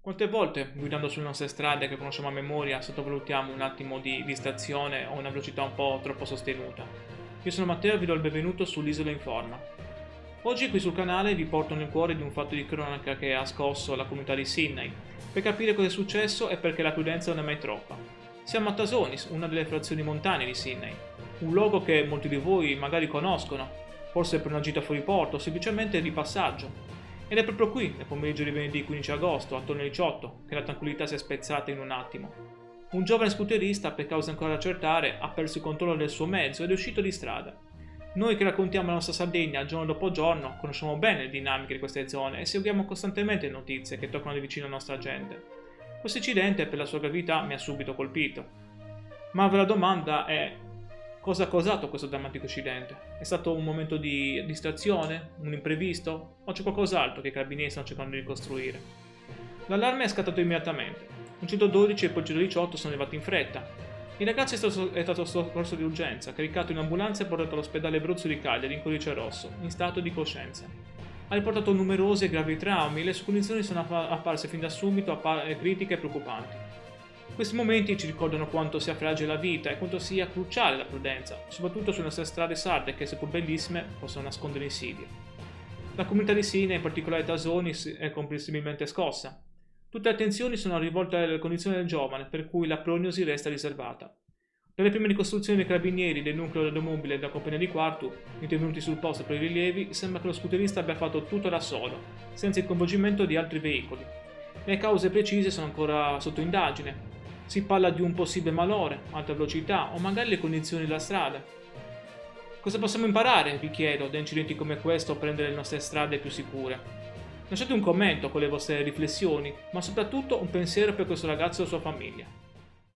Quante volte, guidando sulle nostre strade che conosciamo a memoria, sottovalutiamo un attimo di distrazione o una velocità un po' troppo sostenuta? Io sono Matteo e vi do il benvenuto sull'Isola in Forma. Oggi qui sul canale vi porto nel cuore di un fatto di cronaca che ha scosso la comunità di Sydney, per capire cosa è successo e perché la prudenza non è mai troppa. Siamo a Tasonis, una delle frazioni montane di Sydney, un luogo che molti di voi magari conoscono, forse per una gita fuori porto o semplicemente di passaggio. Ed è proprio qui, nel pomeriggio di venerdì 15 agosto, attorno alle 18, che la tranquillità si è spezzata in un attimo. Un giovane scooterista, per cause ancora da accertare, ha perso il controllo del suo mezzo ed è uscito di strada. Noi che raccontiamo la nostra Sardegna giorno dopo giorno, conosciamo bene le dinamiche di queste zone e seguiamo costantemente notizie che toccano di vicino la nostra gente. Questo incidente, per la sua gravità, mi ha subito colpito. Ma la domanda è: cosa ha causato questo drammatico incidente? È stato un momento di distrazione? Un imprevisto? O c'è qualcos'altro che i carabinieri stanno cercando di ricostruire? L'allarme è scattato immediatamente. Un 112 e poi il 118 sono arrivati in fretta. Il ragazzo è stato soccorso di urgenza, caricato in ambulanza e portato all'ospedale Abruzzo di Cagliari in Codice Rosso, in stato di coscienza. Ha riportato numerosi e gravi traumi e le sue condizioni sono apparse fin da subito critiche e preoccupanti. Questi momenti ci ricordano quanto sia fragile la vita e quanto sia cruciale la prudenza, soprattutto sulle nostre strade sarde che, seppur bellissime, possono nascondere insidie. La comunità di Sina, in particolare Tasonis, è comprensibilmente scossa. Tutte le attenzioni sono rivolte alle condizioni del giovane, per cui la prognosi resta riservata. Dalle prime ricostruzioni dei carabinieri del nucleo automobile e della compagnia di Quartu, intervenuti sul posto per i rilievi, sembra che lo scooterista abbia fatto tutto da solo, senza il coinvolgimento di altri veicoli. Le cause precise sono ancora sotto indagine. Si parla di un possibile malore, alta velocità o magari le condizioni della strada. Cosa possiamo imparare, vi chiedo, da incidenti come questo per rendere le nostre strade più sicure? Lasciate un commento con le vostre riflessioni, ma soprattutto un pensiero per questo ragazzo e la sua famiglia.